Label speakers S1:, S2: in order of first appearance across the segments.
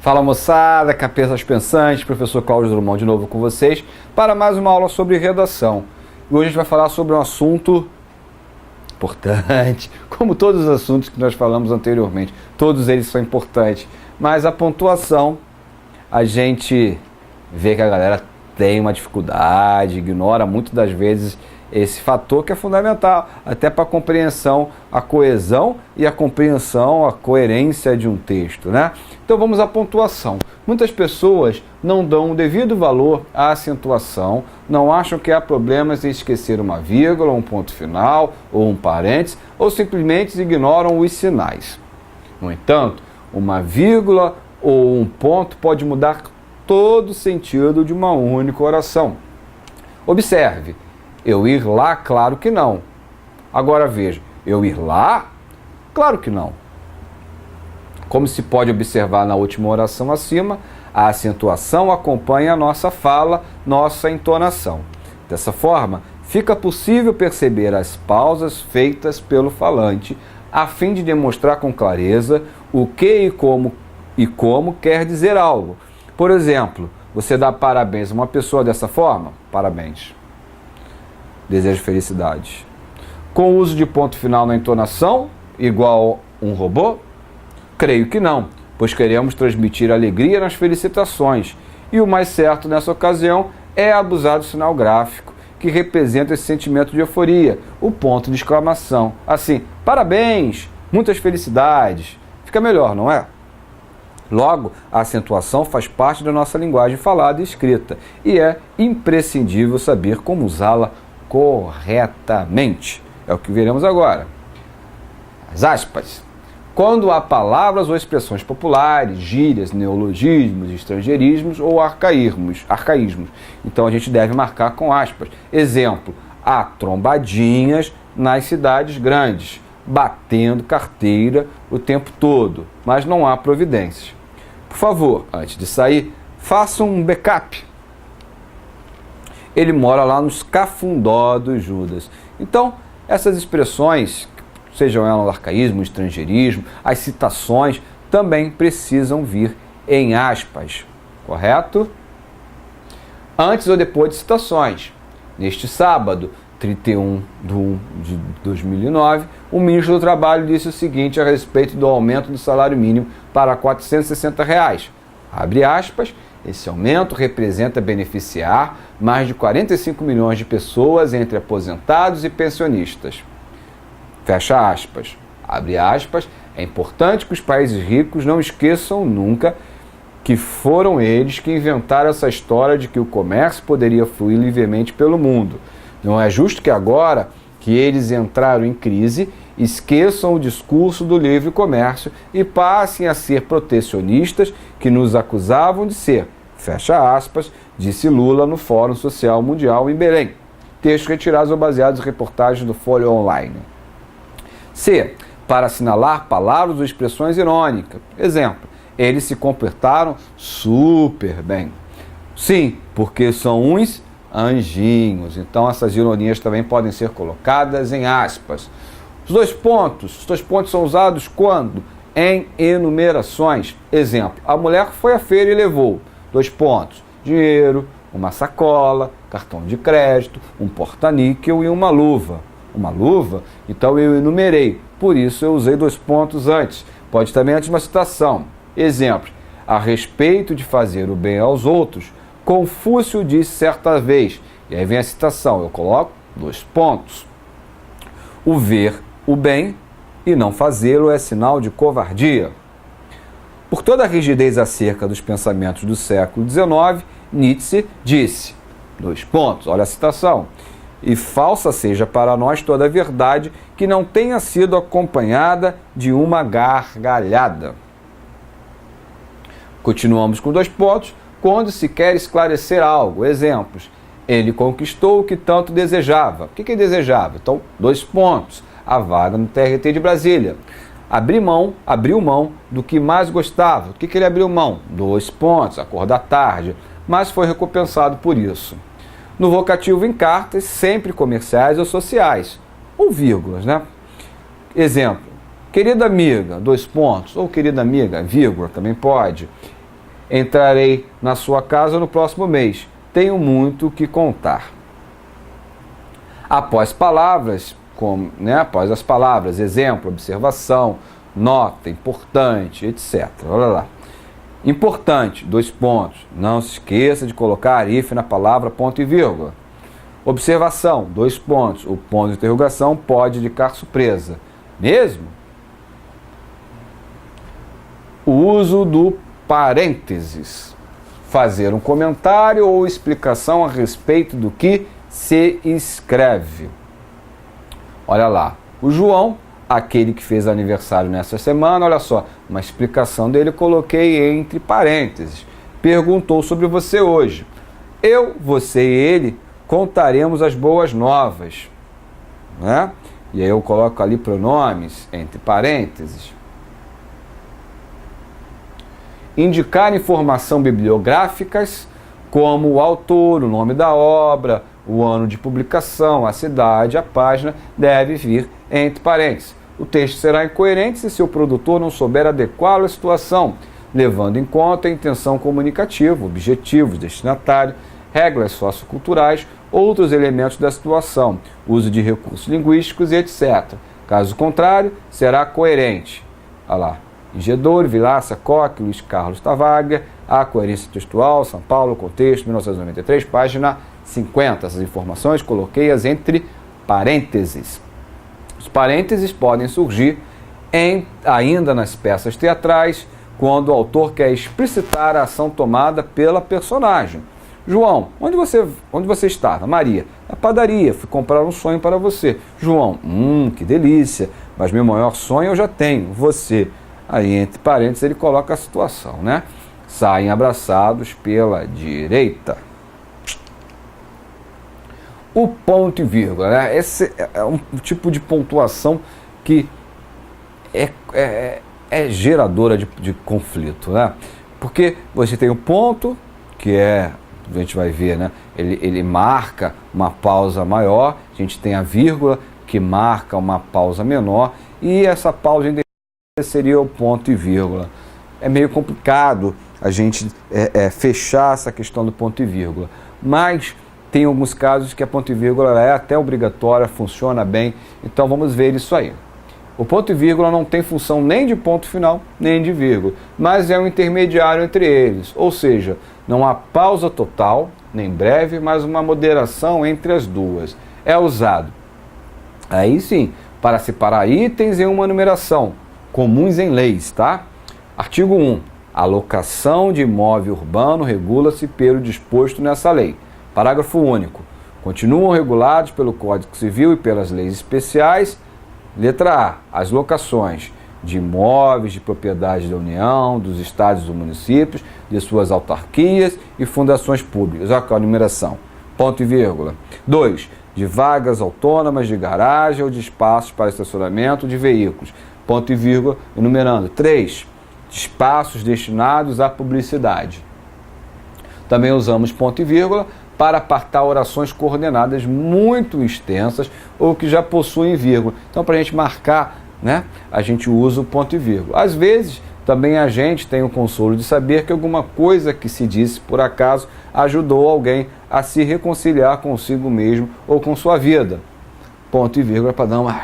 S1: Fala moçada, cabeças pensantes, professor Cláudio Drummond de novo com vocês para mais uma aula sobre redação. E hoje a gente vai falar sobre um assunto importante, como todos os assuntos que nós falamos anteriormente, todos eles são importantes, mas a pontuação, a gente vê que a galera tem uma dificuldade, ignora muitas das vezes esse fator que é fundamental, até para a compreensão, a coesão e a compreensão, a coerência de um texto, né? Então vamos à pontuação. Muitas pessoas não dão o devido valor à acentuação, não acham que há problemas em esquecer uma vírgula, um ponto final ou um parênteses, ou simplesmente ignoram os sinais. No entanto, uma vírgula ou um ponto pode mudar todo o sentido de uma única oração. Observe. Eu ir lá? Claro que não. Agora veja, eu ir lá? Claro que não. Como se pode observar na última oração acima, a acentuação acompanha a nossa fala, nossa entonação. Dessa forma, fica possível perceber as pausas feitas pelo falante, a fim de demonstrar com clareza o que e como quer dizer algo. Por exemplo, você dá parabéns a uma pessoa dessa forma? Parabéns. Desejo felicidade. Com o uso de ponto final na entonação, igual um robô? Creio que não, pois queremos transmitir alegria nas felicitações. E o mais certo nessa ocasião é abusar do sinal gráfico, que representa esse sentimento de euforia, o ponto de exclamação. Assim, parabéns, muitas felicidades. Fica melhor, não é? Logo, a acentuação faz parte da nossa linguagem falada e escrita, e é imprescindível saber como usá-la corretamente. É o que veremos agora. As aspas. Quando há palavras ou expressões populares, gírias, neologismos, estrangeirismos ou arcaísmos. Então a gente deve marcar com aspas. Exemplo, há trombadinhas nas cidades grandes, batendo carteira o tempo todo, mas não há providências. Por favor, antes de sair, faça um backup. Ele mora lá nos Cafundó do Judas. Então, essas expressões, sejam elas arcaísmo, estrangeirismo, as citações, também precisam vir em aspas, correto? Antes ou depois de citações. Neste sábado, 31 de 1 de 2009, o ministro do Trabalho disse o seguinte a respeito do aumento do salário mínimo para R$ 460. Abre aspas. Esse aumento representa beneficiar mais de 45 milhões de pessoas entre aposentados e pensionistas. Fecha aspas. Abre aspas. É importante que os países ricos não esqueçam nunca que foram eles que inventaram essa história de que o comércio poderia fluir livremente pelo mundo. Não é justo que agora que eles entraram em crise, esqueçam o discurso do livre comércio e passem a ser protecionistas que nos acusavam de ser. Fecha aspas, disse Lula no Fórum Social Mundial em Belém. Textos retirados ou baseados em reportagens do Folha Online. C. Para assinalar palavras ou expressões irônicas. Exemplo, eles se comportaram super bem. Sim, porque são uns anjinhos. Então essas ironias também podem ser colocadas em aspas. Os dois pontos são usados quando? Em enumerações. Exemplo, a mulher foi à feira e levou, 2 pontos, dinheiro, uma sacola, cartão de crédito, um porta-níquel e uma luva. Uma luva? Então eu enumerei, por isso eu usei 2 pontos antes. Pode também antes de uma citação. Exemplo, a respeito de fazer o bem aos outros, Confúcio disse certa vez, e aí vem a citação, eu coloco 2 pontos. O ver o bem e não fazê-lo é sinal de covardia. Por toda a rigidez acerca dos pensamentos do século XIX, Nietzsche disse, 2 pontos, olha a citação, e falsa seja para nós toda a verdade que não tenha sido acompanhada de uma gargalhada. Continuamos com 2 pontos, quando se quer esclarecer algo. Exemplos, ele conquistou o que tanto desejava. O que ele desejava? Então, 2 pontos, a vaga no TRT de Brasília. Abriu mão do que mais gostava. O que ele abriu mão? 2 pontos, acordar tarde, mas foi recompensado por isso. No vocativo em cartas, sempre comerciais ou sociais, ou vírgulas, né? Exemplo, querida amiga, 2 pontos, ou querida amiga, vírgula, também pode. Entrarei na sua casa no próximo mês. Tenho muito o que contar. Após as palavras, exemplo, observação, nota, importante, etc. Olha lá. Importante, 2 pontos. Não se esqueça de colocar hífen na palavra ponto e vírgula. Observação, 2 pontos. O ponto de interrogação pode indicar surpresa. Mesmo? O uso do parênteses. Fazer um comentário ou explicação a respeito do que se escreve. Olha lá. O João, aquele que fez aniversário nessa semana, olha só, uma explicação dele eu coloquei entre parênteses. Perguntou sobre você hoje. Eu, você e ele contaremos as boas novas, né? E aí eu coloco ali pronomes entre parênteses. Indicar informação bibliográficas como o autor, o nome da obra, o ano de publicação, a cidade, a página, deve vir entre parênteses. O texto será incoerente se seu produtor não souber adequá-lo à situação, levando em conta a intenção comunicativa, objetivos, destinatário, regras socioculturais, outros elementos da situação, uso de recursos linguísticos e etc. Caso contrário, será coerente. Olha lá. Ingedor, Vilaça, Koch, Luiz Carlos Tavaga, A Coerência Textual, São Paulo, Contexto, 1993, página 50. Essas informações coloquei-as entre parênteses. Os parênteses podem surgir ainda nas peças teatrais, quando o autor quer explicitar a ação tomada pela personagem. João, onde você estava? Maria, na padaria, fui comprar um sonho para você. João, que delícia, mas meu maior sonho eu já tenho, você. Aí, entre parênteses, ele coloca a situação, né? Saem abraçados pela direita. O ponto e vírgula, né? Esse é um tipo de pontuação que é geradora de conflito, né? Porque você tem o ponto, que a gente vai ver, né? Ele marca uma pausa maior, a gente tem a vírgula, que marca uma pausa menor, e essa pausa seria o ponto e vírgula. É meio complicado a gente fechar essa questão do ponto e vírgula, mas tem alguns casos que a ponto e vírgula é até obrigatória, funciona bem, então vamos ver isso aí. O ponto e vírgula não tem função nem de ponto final, nem de vírgula, mas é um intermediário entre eles, ou seja, não há pausa total, nem breve, mas uma moderação entre as duas. É usado, aí sim, para separar itens em uma numeração, comuns em leis, tá? Artigo 1. A locação de imóvel urbano regula-se pelo disposto nessa lei. Parágrafo único. Continuam regulados pelo Código Civil e pelas leis especiais. Letra A. As locações de imóveis de propriedade da União, dos estados e dos municípios, de suas autarquias e fundações públicas. Olha a numeração. Ponto e vírgula. 2. De vagas autônomas de garagem ou de espaços para estacionamento de veículos. Ponto e vírgula, enumerando. 3. Espaços destinados à publicidade. Também usamos ponto e vírgula para apartar orações coordenadas muito extensas ou que já possuem vírgula. Então, para a gente marcar, né, a gente usa o ponto e vírgula. Às vezes, também a gente tem o consolo de saber que alguma coisa que se disse por acaso ajudou alguém a se reconciliar consigo mesmo ou com sua vida. Ponto e vírgula para dar uma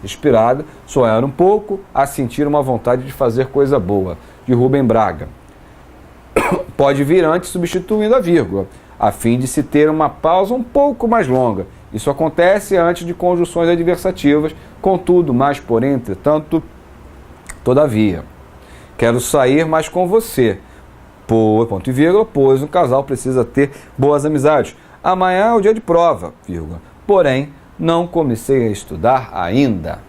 S1: inspirada, sonhar um pouco, a sentir uma vontade de fazer coisa boa, de Rubem Braga. Pode vir antes substituindo a vírgula, a fim de se ter uma pausa um pouco mais longa. Isso acontece antes de conjunções adversativas, contudo, mais porém, entretanto, todavia. Quero sair mais com você. Ponto e vírgula, pois um casal precisa ter boas amizades. Amanhã é o dia de prova, vírgula. Porém, não comecei a estudar ainda.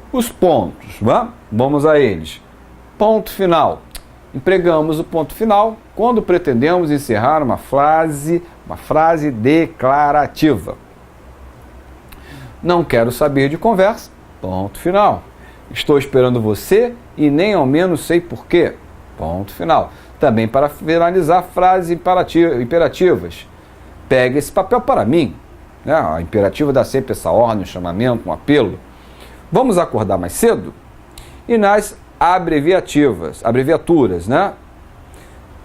S1: Os pontos, vamos a eles. Ponto final. Empregamos o ponto final quando pretendemos encerrar uma frase declarativa. Não quero saber de conversa. Ponto final. Estou esperando você e nem ao menos sei porquê. Ponto final. Também para finalizar frases imperativas. Pega esse papel para mim. A imperativa dá sempre essa ordem, um chamamento, um apelo. Vamos acordar mais cedo? E nas abreviaturas, né?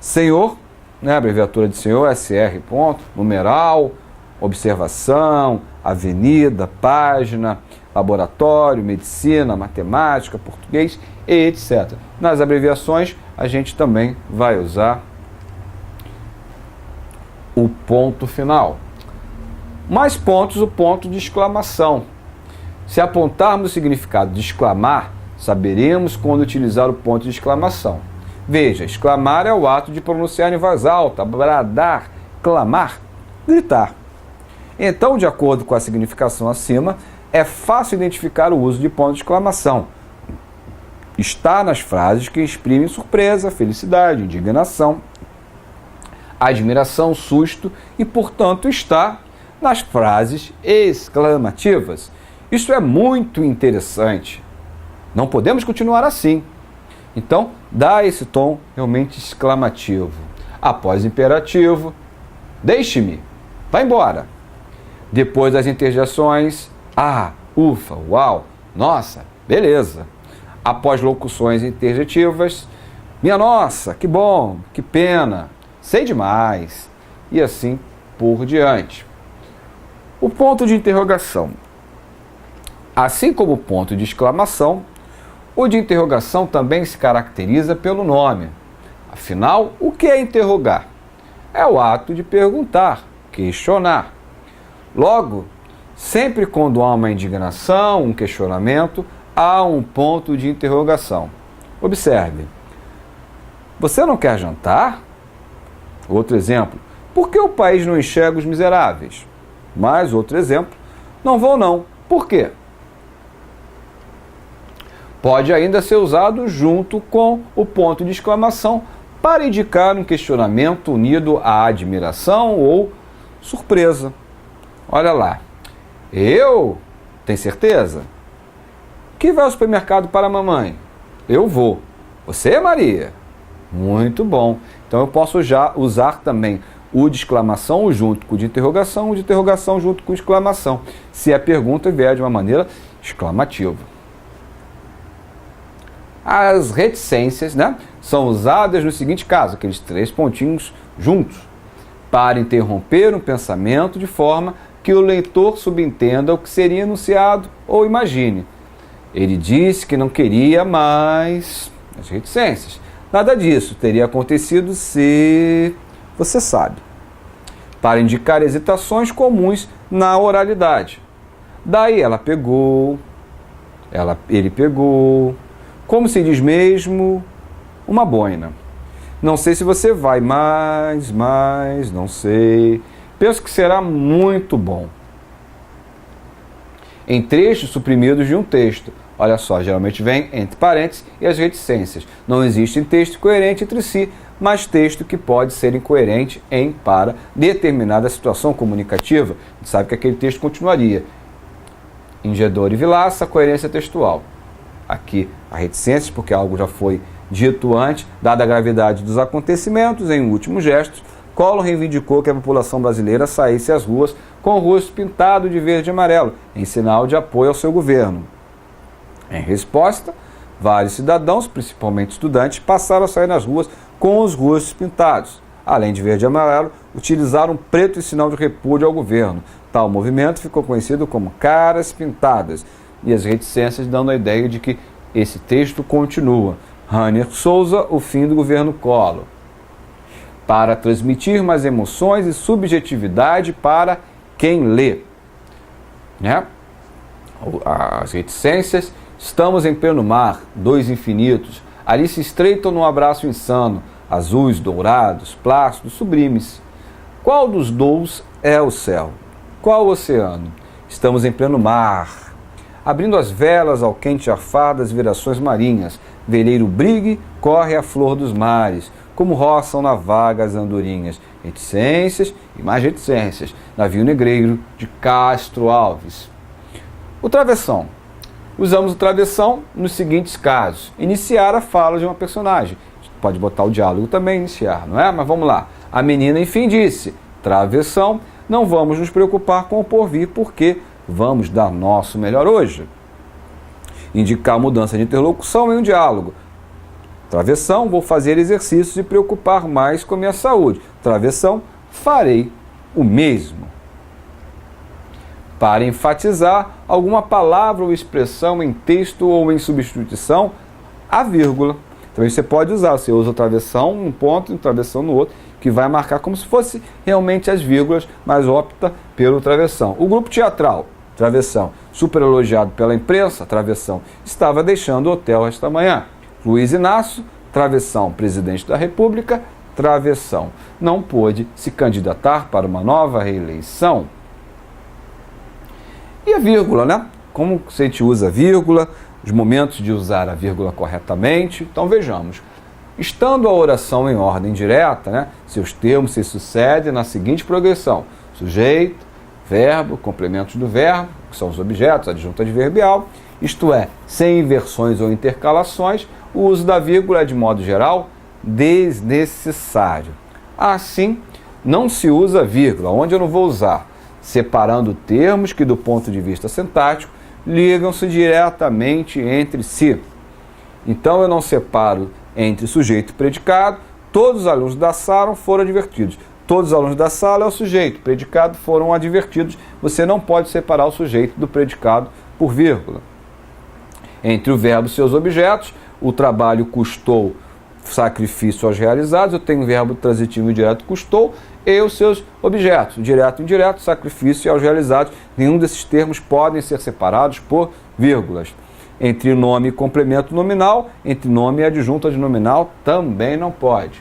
S1: Senhor, né? A abreviatura de Senhor, SR, ponto, numeral, observação, avenida, página, laboratório, medicina, matemática, português, etc. Nas abreviações, a gente também vai usar o ponto final. Mais pontos, o ponto de exclamação. Se apontarmos o significado de exclamar, saberemos quando utilizar o ponto de exclamação. Veja, exclamar é o ato de pronunciar em voz alta, bradar, clamar, gritar. Então, de acordo com a significação acima, é fácil identificar o uso de ponto de exclamação. Está nas frases que exprimem surpresa, felicidade, indignação, admiração, susto e, portanto, está nas frases exclamativas. Isso é muito interessante. Não podemos continuar assim. Então, dá esse tom realmente exclamativo. Após o imperativo, deixe-me, vá embora. Depois das interjeições, ah, ufa, uau, nossa, beleza. Após locuções interjetivas, minha nossa, que bom, que pena, sei demais. E assim por diante. O ponto de interrogação. Assim como o ponto de exclamação, o de interrogação também se caracteriza pelo nome. Afinal, o que é interrogar? É o ato de perguntar, questionar. Logo, sempre quando há uma indignação, um questionamento, há um ponto de interrogação. Observe. Você não quer jantar? Outro exemplo. Por que o país não enxerga os miseráveis? Mais outro exemplo. Não vou não. Por quê? Pode ainda ser usado junto com o ponto de exclamação para indicar um questionamento unido à admiração ou surpresa. Olha lá. Eu? Tem certeza? Que vai ao supermercado para a mamãe? Eu vou. Você, Maria? Muito bom. Então eu posso já usar também o de exclamação junto com o de interrogação junto com exclamação, se a pergunta vier de uma maneira exclamativa. As reticências, né, são usadas no seguinte caso, aqueles 3 pontinhos juntos, para interromper um pensamento de forma que o leitor subentenda o que seria enunciado ou imagine. Ele disse que não queria mais as reticências. Nada disso teria acontecido se... Você sabe. Para indicar hesitações comuns na oralidade. Daí ela pegou, ele pegou, como se diz mesmo, uma boina. Não sei se você vai, mas, não sei. Penso que será muito bom. Em trechos suprimidos de um texto. Olha só, geralmente vem entre parênteses e as reticências. Não existe texto coerente entre si, mas texto que pode ser incoerente em para determinada situação comunicativa. A gente sabe que aquele texto continuaria. Ingedor e Vilaça, coerência textual. Aqui, a reticências, porque algo já foi dito antes, dada a gravidade dos acontecimentos, em último gesto, Collor reivindicou que a população brasileira saísse às ruas com o rosto pintado de verde e amarelo, em sinal de apoio ao seu governo. Em resposta, vários cidadãos, principalmente estudantes, passaram a sair nas ruas com os rostos pintados. Além de verde e amarelo, utilizaram preto em sinal de repúdio ao governo. Tal movimento ficou conhecido como Caras Pintadas, e as reticências dando a ideia de que esse texto continua. Rainer Souza, o fim do governo Collor. Para transmitir mais emoções e subjetividade para quem lê. Né? As reticências. Estamos em pleno mar, 2 infinitos. Ali se estreitam num abraço insano, azuis, dourados, plácidos, sublimes. Qual dos 2 é o céu? Qual o oceano? Estamos em pleno mar. Abrindo as velas ao quente arfar das virações marinhas, veleiro brigue corre a flor dos mares, como roçam na vaga as andorinhas. Reticências e mais reticências. Navio negreiro de Castro Alves. O travessão. Usamos o travessão nos seguintes casos. Iniciar a fala de uma personagem. Pode botar o diálogo também, iniciar, não é? Mas vamos lá. A menina, enfim, disse: travessão, não vamos nos preocupar com o porvir, porque vamos dar nosso melhor hoje. Indicar mudança de interlocução em um diálogo. Travessão, vou fazer exercícios e preocupar mais com a minha saúde. Travessão, farei o mesmo. Para enfatizar alguma palavra ou expressão em texto ou em substituição, a vírgula. Também você pode usar, você usa o travessão num ponto e o travessão no outro, que vai marcar como se fosse realmente as vírgulas, mas opta pelo travessão. O grupo teatral, travessão, super elogiado pela imprensa, travessão, estava deixando o hotel esta manhã. Luiz Inácio, travessão, presidente da República, travessão, não pôde se candidatar para uma nova reeleição. E a vírgula, né? Como a gente usa a vírgula, os momentos de usar a vírgula corretamente. Então vejamos. Estando a oração em ordem direta, né, seus termos se sucedem na seguinte progressão: sujeito, verbo, complementos do verbo, que são os objetos, adjunto adverbial, isto é, sem inversões ou intercalações, o uso da vírgula é, de modo geral, desnecessário. Assim, não se usa vírgula. Onde eu não vou usar? Separando termos que, do ponto de vista sintático, ligam-se diretamente entre si. Então, eu não separo entre sujeito e predicado. Todos os alunos da sala foram advertidos. Todos os alunos da sala é o sujeito. Predicado foram advertidos. Você não pode separar o sujeito do predicado por vírgula. Entre o verbo e seus objetos, o trabalho custou sacrifício aos realizados. Eu tenho o verbo transitivo indireto custou e os seus objetos, direto e indireto, sacrifício aos realizados. Nenhum desses termos podem ser separados por vírgulas. Entre nome e complemento nominal, entre nome e adjunto adnominal, também não pode.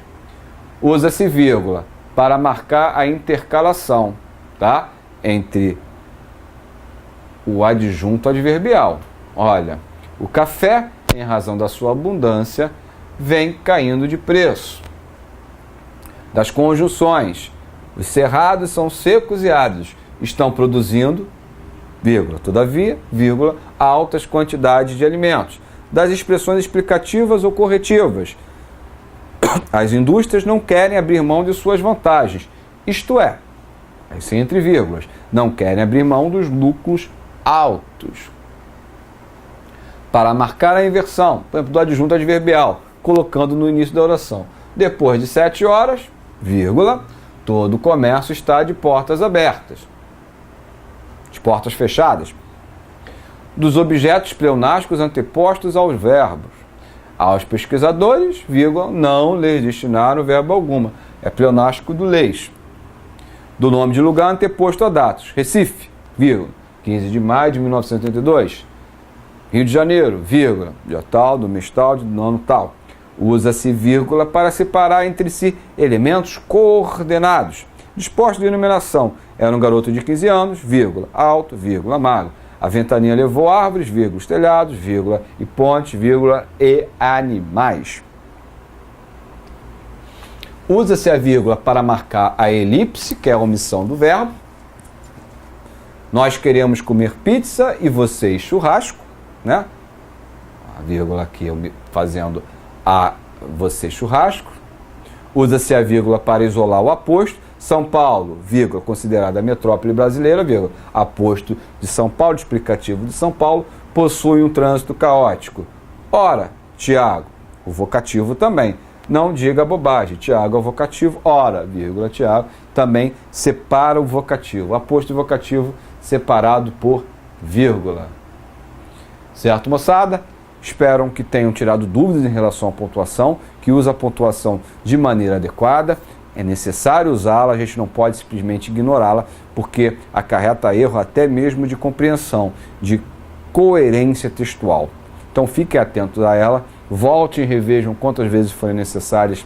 S1: Usa-se vírgula para marcar a intercalação, tá? Entre o adjunto adverbial. Olha, o café, em razão da sua abundância, vem caindo de preço. Das conjunções, os cerrados são secos e áridos, estão produzindo, vírgula, todavia, vírgula, altas quantidades de alimentos. Das expressões explicativas ou corretivas, as indústrias não querem abrir mão de suas vantagens, isto é, assim entre vírgulas, não querem abrir mão dos lucros altos. Para marcar a inversão, por exemplo, do adjunto adverbial, colocando no início da oração. Depois de 7 horas, vírgula, todo o comércio está de portas abertas. De portas fechadas. Dos objetos pleonásticos antepostos aos verbos. Aos pesquisadores, vírgula, não lhes destinaram verbo alguma. É pleonástico do leis. Do nome de lugar anteposto a datas. Recife, vírgula, 15 de maio de 1982. Rio de Janeiro, vírgula, dia tal, do mês tal, do ano tal. Usa-se vírgula para separar entre si elementos coordenados. Dispostos de enumeração. Era um garoto de 15 anos, vírgula, alto, vírgula, magro. A ventania levou árvores, vírgula, os telhados, vírgula, e pontes, vírgula, e animais. Usa-se a vírgula para marcar a elipse, que é a omissão do verbo. Nós queremos comer pizza e vocês churrasco, né? A vírgula aqui fazendo a você churrasco. Usa-se a vírgula para isolar o aposto. São Paulo, vírgula, considerada a metrópole brasileira, vírgula, aposto de São Paulo, explicativo de São Paulo, possui um trânsito caótico. Ora, Tiago, o vocativo também. Não diga bobagem. Tiago é o vocativo. Ora, vírgula, Tiago, também separa o vocativo. Aposto e vocativo separado por vírgula. Certo, moçada? Espero que tenham tirado dúvidas em relação à pontuação, que usa a pontuação de maneira adequada. É necessário usá-la, a gente não pode simplesmente ignorá-la, porque acarreta erro até mesmo de compreensão, de coerência textual. Então fiquem atentos a ela, voltem e revejam quantas vezes forem necessárias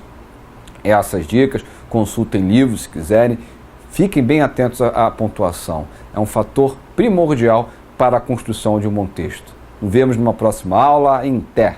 S1: essas dicas, consultem livros se quiserem, fiquem bem atentos à pontuação. É um fator primordial para a construção de um bom texto. Nos vemos numa próxima aula. Em té!